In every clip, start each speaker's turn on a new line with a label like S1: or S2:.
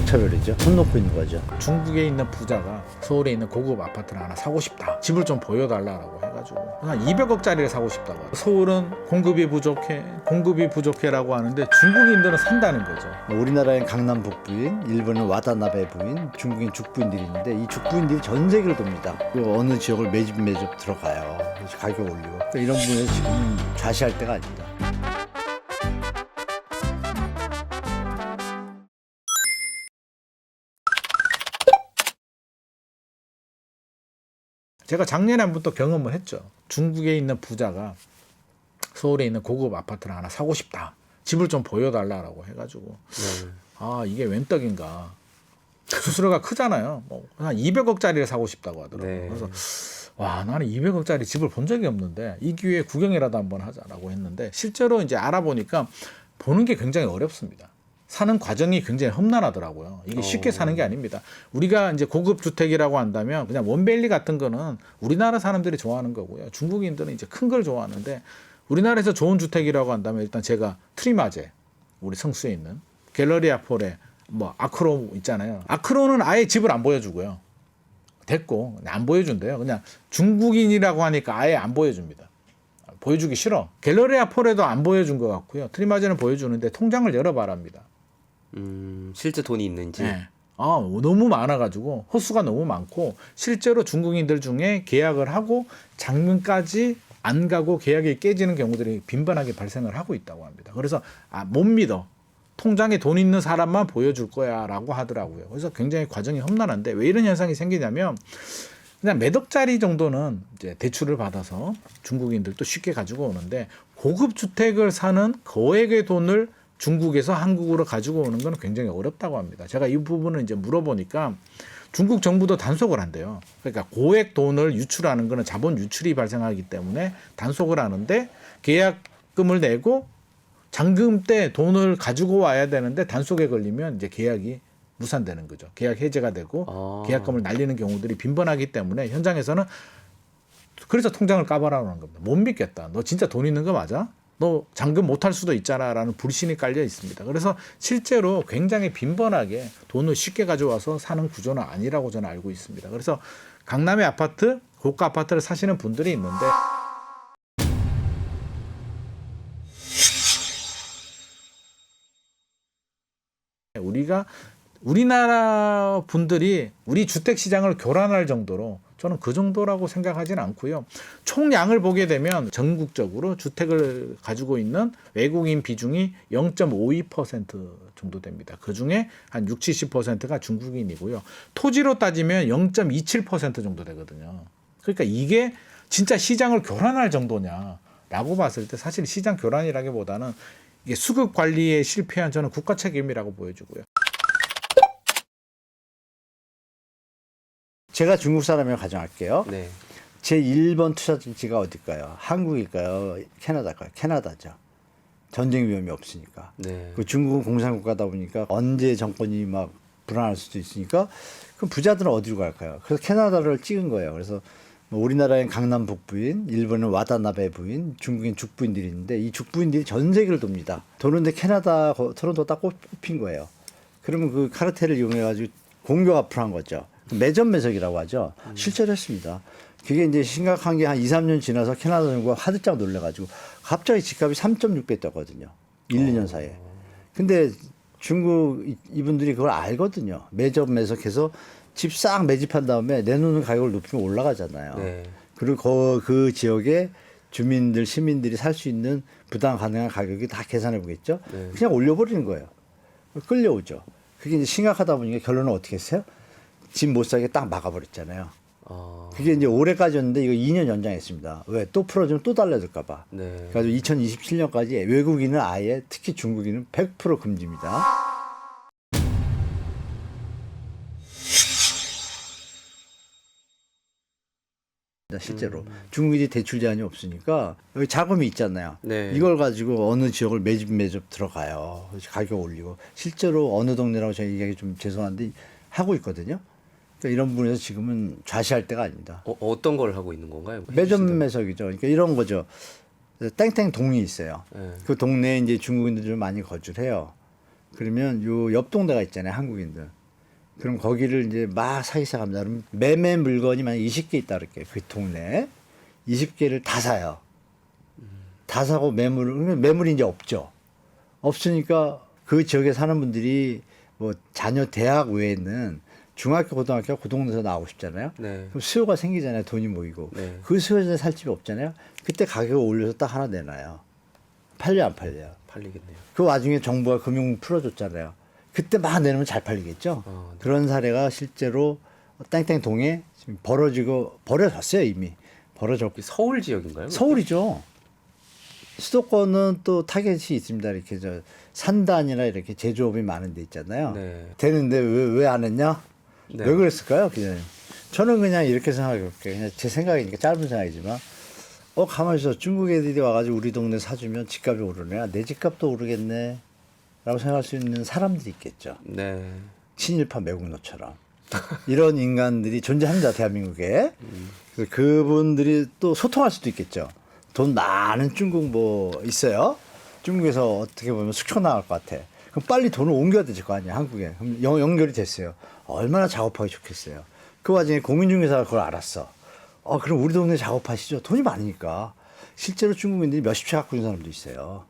S1: 인종차별이죠. 손 놓고 있는 거죠.
S2: 중국에 있는 부자가 서울에 있는 고급 아파트를 하나 사고 싶다. 집을 좀 보여달라고 해가지고 한 200억짜리를 사고 싶다고 하더라고요. 서울은 공급이 부족해라고 하는데 중국인들은 산다는 거죠.
S1: 우리나라엔 강남 북부인, 일본은 와다나베 부인, 중국인 죽부인들이 있는데 이 죽부인들이 전 세계를 돕니다. 그 어느 지역을 매집 들어가요. 그래서 가격 올리고. 그러니까 이런 부분에서 지금 좌시할 때가 아닙니다.
S2: 제가 작년에 한 번 또 경험을 했죠. 중국에 있는 부자가 서울에 있는 고급 아파트를 하나 사고 싶다. 집을 좀 보여달라고 해가지고 아 이게 웬 떡인가. 수수료가 크잖아요. 한 200억짜리를 사고 싶다고 하더라고요.
S3: 네.
S2: 그래서 와 나는 200억짜리 집을 본 적이 없는데 이 기회에 구경이라도 한번 하자라고 했는데 실제로 이제 알아보니까 보는 게 굉장히 어렵습니다. 사는 과정이 굉장히 험난하더라고요. 이게 쉽게 사는 게 아닙니다. 우리가 이제 고급 주택이라고 한다면 그냥 원밸리 같은 거는 우리나라 사람들이 좋아하는 거고요. 중국인들은 이제 큰 걸 좋아하는데 우리나라에서 좋은 주택이라고 한다면 일단 제가 트리마제 우리 성수에 있는 갤러리아 폴에 뭐 아크로 있잖아요. 아크로는 아예 집을 안 보여주고요. 됐고 안 보여준대요. 그냥 중국인이라고 하니까 아예 안 보여줍니다. 보여주기 싫어. 갤러리아 폴에도 안 보여준 것 같고요. 트리마제는 보여주는데 통장을 열어봐랍니다.
S3: 실제 돈이 있는지.
S2: 네. 너무 많아가지고 호수가 너무 많고 실제로 중국인들 중에 계약을 하고 장문까지 안 가고 계약이 깨지는 경우들이 빈번하게 발생을 하고 있다고 합니다. 그래서 못 믿어. 통장에 돈 있는 사람만 보여줄 거야라고 하더라고요. 그래서 굉장히 과정이 험난한데 왜 이런 현상이 생기냐면 그냥 몇 억짜리 정도는 이제 대출을 받아서 중국인들도 쉽게 가지고 오는데 고급 주택을 사는 거액의 돈을 중국에서 한국으로 가지고 오는 건 굉장히 어렵다고 합니다. 제가 이 부분을 이제 물어보니까 중국 정부도 단속을 한대요. 그러니까 고액 돈을 유출하는 거는 자본 유출이 발생하기 때문에 단속을 하는데 계약금을 내고 잔금 때 돈을 가지고 와야 되는데 단속에 걸리면 이제 계약이 무산되는 거죠. 계약 해제가 되고 계약금을 날리는 경우들이 빈번하기 때문에 현장에서는 그래서 통장을 까봐라는 겁니다. 못 믿겠다. 너 진짜 돈 있는 거 맞아? 너 잔금 못할 수도 있잖아라는 불신이 깔려 있습니다. 그래서 실제로 굉장히 빈번하게 돈을 쉽게 가져와서 사는 구조는 아니라고 저는 알고 있습니다. 그래서 강남의 아파트, 고가 아파트를 사시는 분들이 있는데 우리나라 분들이 우리 주택 시장을 교란할 정도로 저는 그 정도라고 생각하지는 않고요. 총량을 보게 되면 전국적으로 주택을 가지고 있는 외국인 비중이 0.52% 정도 됩니다. 그중에 한 60, 70%가 중국인이고요. 토지로 따지면 0.27% 정도 되거든요. 그러니까 이게 진짜 시장을 교란할 정도냐라고 봤을 때 사실 시장 교란이라기보다는 이게 수급 관리에 실패한 저는 국가 책임이라고 보여지고요.
S1: 제가 중국 사람이라고 가정할게요.
S3: 네.
S1: 제 1번 투자지가 어딜까요? 한국일까요? 캐나다일까요? 캐나다죠. 전쟁 위험이 없으니까.
S3: 네.
S1: 그 중국은 공산국가다 보니까 언제 정권이 막 불안할 수도 있으니까 그럼 부자들은 어디로 갈까요? 그래서 캐나다를 찍은 거예요. 그래서 뭐 우리나라엔 강남 북부인, 일본은 와다나베 부인, 중국인 죽부인들이 있는데 이 죽부인들이 전 세계를 돕니다. 도는데 캐나다, 토론토 딱 꼽힌 거예요. 그러면 그 카르텔을 이용해가지고 공격 앞으로 한 거죠. 매점 매석이라고 하죠. 실제로 했습니다. 그게 이제 심각한 게 한 2, 3년 지나서 캐나다 정부가 화들짝 놀래가지고 갑자기 집값이 3.6배 떴거든요. 1, 2년 사이에. 근데 중국 이분들이 그걸 알거든요. 매점 매석해서 집 싹 매집한 다음에 내놓는 가격을 높이면 올라가잖아요.
S3: 네.
S1: 그리고 그 지역에 주민들, 시민들이 살 수 있는 부담 가능한 가격이 다 계산해 보겠죠.
S3: 네.
S1: 그냥 올려버리는 거예요. 끌려오죠. 그게 이제 심각하다 보니까 결론은 어떻게 했어요? 집 못 사게 딱 막아버렸잖아요. 그게 이제 올해까지였는데 이거 2년 연장했습니다. 왜? 또 풀어주면 또 달라질까봐.
S3: 네.
S1: 그래서 2027년까지 외국인은 아예 특히 중국인은 100% 금지입니다. 실제로 중국인이 대출 제한이 없으니까 여기 자금이 있잖아요.
S3: 네.
S1: 이걸 가지고 어느 지역을 매집 들어가요. 그래서 가격 올리고 실제로 어느 동네라고 제가 얘기하기 좀 죄송한데 하고 있거든요. 그러니까 이런 부분에서 지금은 좌시할 때가 아닙니다.
S3: 어떤 걸 하고 있는 건가요?
S1: 매점 매석이죠. 그러니까 이런 거죠. 땡땡 동이 있어요.
S3: 네.
S1: 그 동네에 이제 중국인들이 좀 많이 거주를 해요. 그러면 요 옆 동네가 있잖아요, 한국인들. 그럼 거기를 이제 막 사기 시작합니다. 그럼 매매 물건이 만약 20개 있다 그럴게요. 그 동네에 20개를 다 사요. 다 사고 그러면 매물이 이제 없죠. 없으니까 그 지역에 사는 분들이 뭐 자녀 대학 외에는 중학교, 고등학교 그 동네에서 나오고 싶잖아요.
S3: 네.
S1: 그럼 수요가 생기잖아요. 돈이 모이고.
S3: 네.
S1: 그 수요에 살 집이 없잖아요. 그때 가격을 올려서 딱 하나 내놔요. 팔려 안 팔려요.
S3: 팔리겠네요.
S1: 그 와중에 정부가 금융 풀어줬잖아요. 그때 막 내놓으면 잘 팔리겠죠.
S3: 네.
S1: 그런 사례가 실제로 땡땡동에 지금 벌어졌어요. 이미 벌어졌고.
S3: 서울 지역인가요?
S1: 서울이죠. 수도권은 또 타겟이 있습니다. 이렇게 저 산단이나 이렇게 제조업이 많은 데 있잖아요.
S3: 네.
S1: 되는데 왜 안 했냐?
S3: 네.
S1: 왜 그랬을까요, 기자님? 저는 그냥 이렇게 생각해볼게요. 그냥 제 생각이니까 짧은 생각이지만, 가만히 있어. 중국 애들이 와가지고 우리 동네 사주면 집값이 오르네. 내 집값도 오르겠네. 라고 생각할 수 있는 사람들이 있겠죠.
S3: 네.
S1: 친일파 매국노처럼. 이런 인간들이 존재합니다, 대한민국에. 그래서 그분들이 또 소통할 수도 있겠죠. 돈 많은 중국 뭐 있어요. 중국에서 어떻게 보면 숙청 나갈 것 같아. 그럼 빨리 돈을 옮겨야 될 거 아니야, 한국에. 그럼 연결이 됐어요. 얼마나 작업하기 좋겠어요. 그 와중에 공인중개사가 그걸 알았어. 그럼 우리 동네 작업하시죠. 돈이 많으니까. 실제로 중국인들이 몇십 채 갖고 있는 사람도 있어요.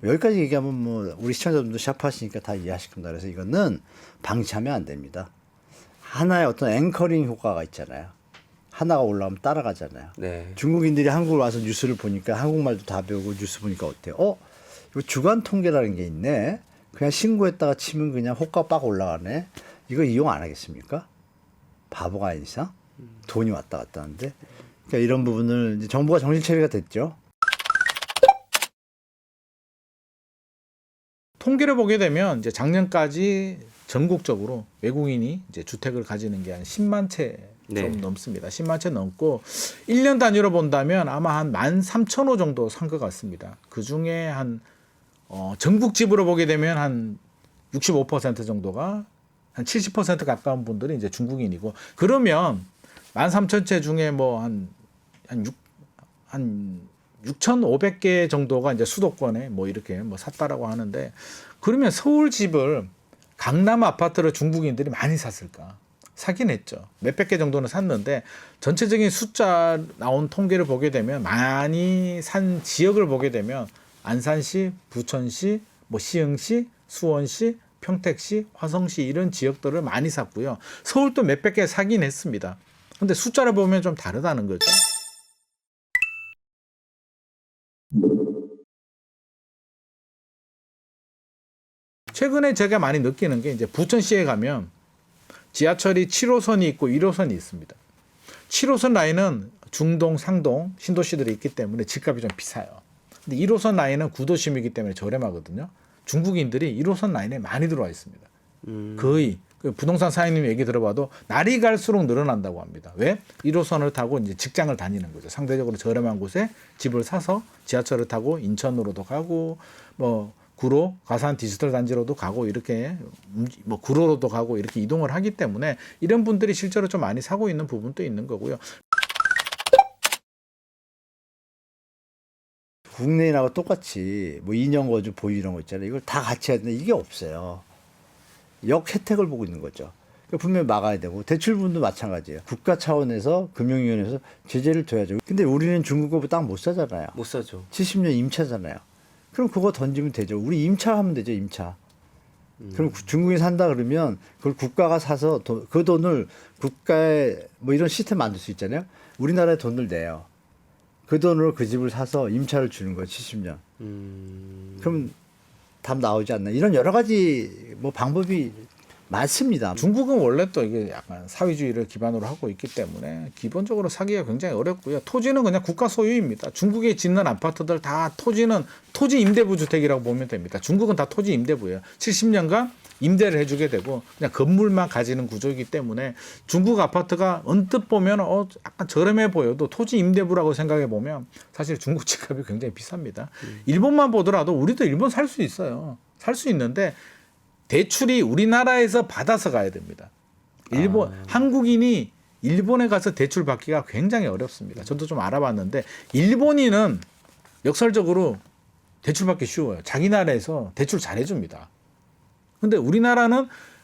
S1: 여기까지 얘기하면 뭐 우리 시청자분도 샵하시니까 다 이해하실 겁니다. 그래서 이거는 방치하면 안 됩니다. 하나의 어떤 앵커링 효과가 있잖아요. 하나가 올라오면 따라가잖아요.
S3: 네.
S1: 중국인들이 한국을 와서 뉴스를 보니까 한국말도 다 배우고 뉴스 보니까 어때요? 이거 주간 통계라는 게 있네. 그냥 신고했다가 치면 그냥 호가 빡 올라가네. 이거 이용 안 하겠습니까? 바보가 아닌 이상? 돈이 왔다 갔다 하는데. 그러니까 이런 부분을 이제 정부가 정신 처리가 됐죠.
S2: 통계를 보게 되면 이제 작년까지 전국적으로 외국인이 이제 주택을 가지는 게 한 10만 채 좀
S3: 네.
S2: 넘습니다. 10만 채 넘고 1년 단위로 본다면 아마 한 13,000호 정도 산 것 같습니다. 그 중에 한 전국 집으로 보게 되면 한 65% 정도가 한 70% 가까운 분들이 이제 중국인이고, 그러면 13,000채 중에 뭐 한 6,500개 정도가 이제 수도권에 뭐 이렇게 뭐 샀다라고 하는데, 그러면 서울 집을 강남 아파트를 중국인들이 많이 샀을까? 사긴 했죠. 몇백 개 정도는 샀는데 전체적인 숫자 나온 통계를 보게 되면 많이 산 지역을 보게 되면 안산시, 부천시, 뭐 시흥시, 수원시, 평택시, 화성시 이런 지역들을 많이 샀고요. 서울도 몇백 개 사긴 했습니다. 근데 숫자를 보면 좀 다르다는 거죠. 최근에 제가 많이 느끼는 게 이제 부천시에 가면 지하철이 7호선이 있고 1호선이 있습니다. 7호선 라인은 중동, 상동, 신도시들이 있기 때문에 집값이 좀 비싸요. 근데 1호선 라인은 구도심이기 때문에 저렴하거든요. 중국인들이 1호선 라인에 많이 들어와 있습니다. 거의 그 부동산 사장님 얘기 들어봐도 날이 갈수록 늘어난다고 합니다. 왜? 1호선을 타고 이제 직장을 다니는 거죠. 상대적으로 저렴한 곳에 집을 사서 지하철을 타고 인천으로도 가고 뭐 구로, 가산 디지털 단지로도 가고 이렇게 뭐 구로로도 가고 이렇게 이동을 하기 때문에 이런 분들이 실제로 좀 많이 사고 있는 부분도 있는 거고요.
S1: 국내인하고 똑같이 뭐 2년 거주 보유 이런 거 있잖아요. 이걸 다 같이 해야 되는데 이게 없어요. 역 혜택을 보고 있는 거죠. 그러니까 분명히 막아야 되고 대출분도 마찬가지예요. 국가 차원에서 금융위원회에서 제재를 둬야죠. 근데 우리는 중국 거보 땅 못 사잖아요.
S3: 못 사죠.
S1: 70년 임차잖아요. 그럼 그거 던지면 되죠. 우리 임차하면 되죠. 임차. 그럼 중국인 산다 그러면 그걸 국가가 사서 그 돈을 국가에 뭐 이런 시스템 만들 수 있잖아요. 우리나라에 돈을 내요. 그 돈으로 그 집을 사서 임차를 주는 거예요. 70년. 그럼 답 나오지 않나. 이런 여러 가지 뭐 방법이 많습니다.
S2: 중국은 원래 또 이게 약간 사회주의를 기반으로 하고 있기 때문에 기본적으로 사기가 굉장히 어렵고요. 토지는 그냥 국가 소유입니다. 중국에 짓는 아파트들 다 토지는 토지 임대부 주택이라고 보면 됩니다. 중국은 다 토지 임대부예요. 70년간 임대를 해주게 되고 그냥 건물만 가지는 구조이기 때문에 중국 아파트가 언뜻 보면 약간 저렴해 보여도 토지 임대부라고 생각해 보면 사실 중국 집값이 굉장히 비쌉니다. 일본만 보더라도 우리도 일본 살 수 있어요. 살 수 있는데 대출이 우리나라에서 받아서 가야 됩니다. 한국인이 일본에 가서 대출 받기가 굉장히 어렵습니다. 저도 좀 알아봤는데 일본인은 역설적으로 대출 받기 쉬워요. 자기 나라에서 대출 잘 해줍니다. 근데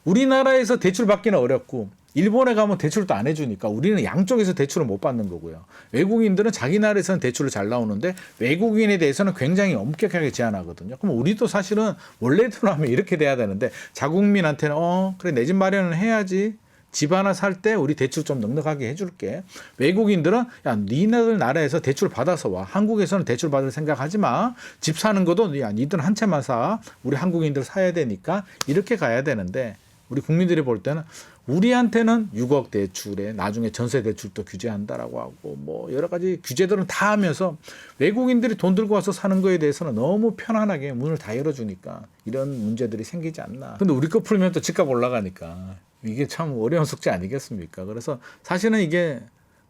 S2: 우리나라에서 대출 받기는 어렵고 일본에 가면 대출도 안 해주니까 우리는 양쪽에서 대출을 못 받는 거고요. 외국인들은 자기 나라에서는 대출을 잘 나오는데 외국인에 대해서는 굉장히 엄격하게 제한하거든요. 그럼 우리도 사실은 원래대로 하면 이렇게 돼야 되는데 자국민한테는 그래 내 집 마련은 해야지. 집 하나 살 때 우리 대출 좀 넉넉하게 해줄게. 외국인들은 야 니네들 나라에서 대출 받아서 와. 한국에서는 대출 받을 생각하지 마. 집 사는 것도 야 니들 한 채만 사. 우리 한국인들 사야 되니까 이렇게 가야 되는데 우리 국민들이 볼 때는 우리한테는 6억 대출에 나중에 전세 대출도 규제한다라고 하고 뭐 여러 가지 규제들은 다 하면서 외국인들이 돈 들고 와서 사는 거에 대해서는 너무 편안하게 문을 다 열어주니까 이런 문제들이 생기지 않나. 근데 우리 거 풀면 또 집값 올라가니까 이게 참 어려운 숙제 아니겠습니까? 그래서 사실은 이게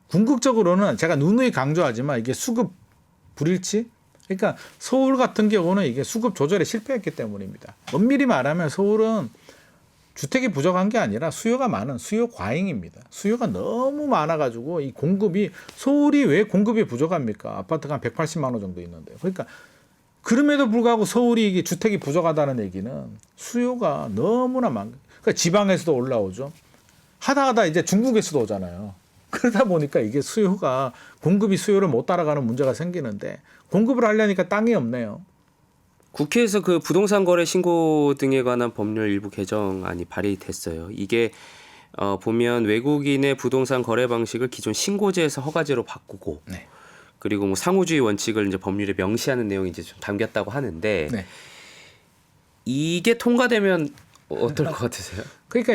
S2: 궁극적으로는 제가 누누이 강조하지만 이게 수급 불일치? 그러니까 서울 같은 경우는 이게 수급 조절에 실패했기 때문입니다. 엄밀히 말하면 서울은 주택이 부족한 게 아니라 수요가 많은 수요 과잉입니다. 수요가 너무 많아가지고 이 공급이 서울이 왜 공급이 부족합니까? 아파트가 한 180만 원 정도 있는데. 그러니까 그럼에도 불구하고 서울이 이게 주택이 부족하다는 얘기는 수요가 너무나 그러니까 지방에서도 올라오죠. 하다 이제 중국에서도 오잖아요. 그러다 보니까 이게 수요가 공급이 수요를 못 따라가는 문제가 생기는데 공급을 하려니까 땅이 없네요.
S3: 국회에서 그 부동산 거래 신고 등에 관한 법률 일부 개정안이 발의됐어요. 이게 보면 외국인의 부동산 거래 방식을 기존 신고제에서 허가제로 바꾸고
S2: 네.
S3: 그리고 뭐 상호주의 원칙을 이제 법률에 명시하는 내용이 이제 좀 담겼다고 하는데
S2: 네.
S3: 이게 통과되면 어떨 것 같으세요?
S2: 그러니까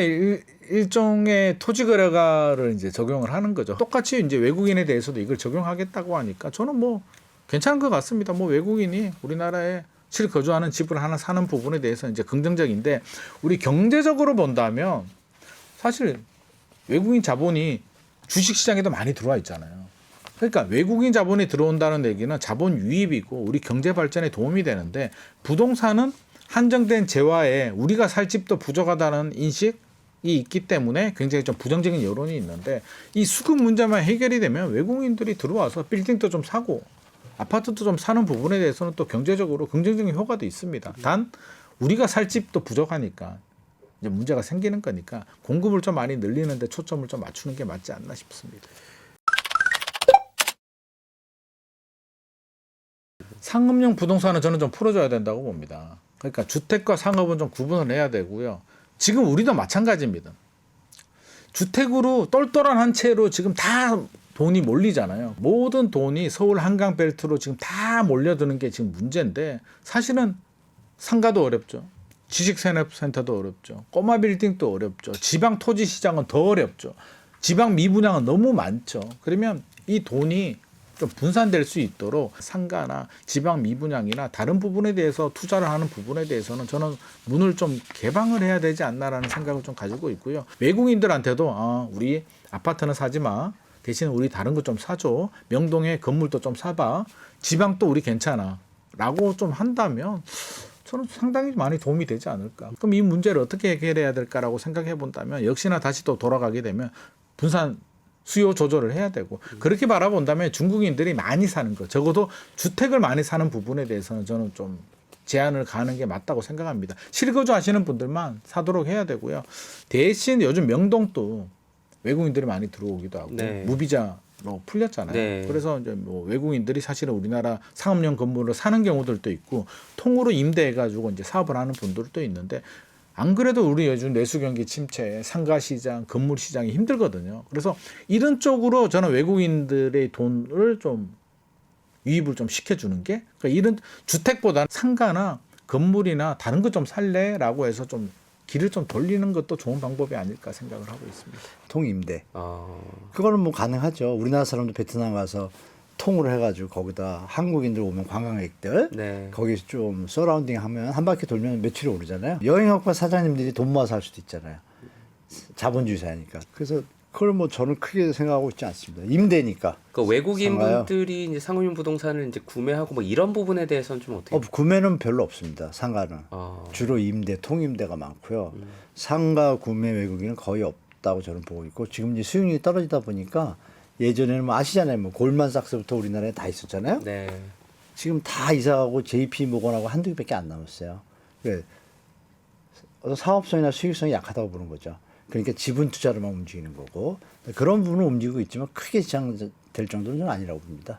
S2: 일종의 토지거래가를 이제 적용을 하는 거죠. 똑같이 이제 외국인에 대해서도 이걸 적용하겠다고 하니까 저는 뭐 괜찮은 것 같습니다. 뭐 외국인이 우리나라에 실거주하는 집을 하나 사는 부분에 대해서 이제 긍정적인데 우리 경제적으로 본다면 사실 외국인 자본이 주식시장에도 많이 들어와 있잖아요. 그러니까 외국인 자본이 들어온다는 얘기는 자본 유입이고 우리 경제 발전에 도움이 되는데 부동산은 한정된 재화에 우리가 살 집도 부족하다는 인식이 있기 때문에 굉장히 좀 부정적인 여론이 있는데 이 수급 문제만 해결이 되면 외국인들이 들어와서 빌딩도 좀 사고 아파트도 좀 사는 부분에 대해서는 또 경제적으로 긍정적인 효과도 있습니다. 단 우리가 살 집도 부족하니까 이제 문제가 생기는 거니까 공급을 좀 많이 늘리는데 초점을 좀 맞추는 게 맞지 않나 싶습니다. 상업용 부동산은 저는 좀 풀어줘야 된다고 봅니다. 그러니까 주택과 상업은 좀 구분을 해야 되고요. 지금 우리도 마찬가지입니다. 주택으로 똘똘한 한 채로 지금 다 돈이 몰리잖아요. 모든 돈이 서울 한강 벨트로 지금 다 몰려드는 게 지금 문제인데 사실은 상가도 어렵죠. 지식산업센터도 어렵죠. 꼬마 빌딩도 어렵죠. 지방 토지 시장은 더 어렵죠. 지방 미분양은 너무 많죠. 그러면 이 돈이 좀 분산될 수 있도록 상가나 지방 미분양이나 다른 부분에 대해서 투자를 하는 부분에 대해서는 저는 문을 좀 개방을 해야 되지 않나라는 생각을 좀 가지고 있고요. 외국인들한테도 우리 아파트는 사지 마. 대신 우리 다른 거 좀 사줘. 명동에 건물도 좀 사봐. 지방도 우리 괜찮아. 라고 좀 한다면 저는 상당히 많이 도움이 되지 않을까. 그럼 이 문제를 어떻게 해결해야 될까라고 생각해 본다면 역시나 다시 또 돌아가게 되면 분산 수요 조절을 해야 되고 그렇게 바라본다면 중국인들이 많이 사는 거 적어도 주택을 많이 사는 부분에 대해서는 저는 좀 제한을 가는 게 맞다고 생각합니다. 실거주 하시는 분들만 사도록 해야 되고요. 대신 요즘 명동도 외국인들이 많이 들어오기도 하고
S3: 네.
S2: 무비자로 풀렸잖아요.
S3: 네.
S2: 그래서 이제 뭐 외국인들이 사실은 우리나라 상업용 건물을 사는 경우들도 있고 통으로 임대해가지고 이제 사업을 하는 분들도 있는데 안 그래도 우리 요즘 내수 경기 침체, 상가 시장, 건물 시장이 힘들거든요. 그래서 이런 쪽으로 저는 외국인들의 돈을 좀 유입을 좀 시켜주는 게 그러니까 이런 주택보다 상가나 건물이나 다른 거 좀 살래라고 해서 좀 길을 좀 돌리는 것도 좋은 방법이 아닐까 생각을 하고 있습니다.
S1: 통임대. 그거는 뭐 가능하죠. 우리나라 사람도 베트남 가서 통으로 해가지고 거기다 한국인들 오면 관광객들
S3: 네.
S1: 거기서 좀 서라운딩 하면 한 바퀴 돌면 매출이 오르잖아요. 여행학과 사장님들이 돈 모아서 할 수도 있잖아요. 자본주의 사니까. 그래서 그걸 뭐 저는 크게 생각하고 있지 않습니다. 임대니까.
S3: 그 외국인 분들이 이제 상업용 부동산을 이제 구매하고 뭐 이런 부분에 대해서는 좀 어떻게?
S1: 구매는 별로 없습니다. 상가는 주로 임대, 통임대가 많고요. 상가 구매 외국인은 거의 없다고 저는 보고 있고 지금 이제 수익률이 떨어지다 보니까 예전에는 뭐 아시잖아요. 뭐 골만삭스부터 우리나라에 다 있었잖아요.
S3: 네.
S1: 지금 다 이사하고 JP 모건하고 한두 개밖에 안 남았어요. 그래. 어떤 사업성이나 수익성이 약하다고 보는 거죠. 그러니까 지분 투자로만 움직이는 거고 그런 부분은 움직이고 있지만 크게 지장될 정도는 아니라고 봅니다.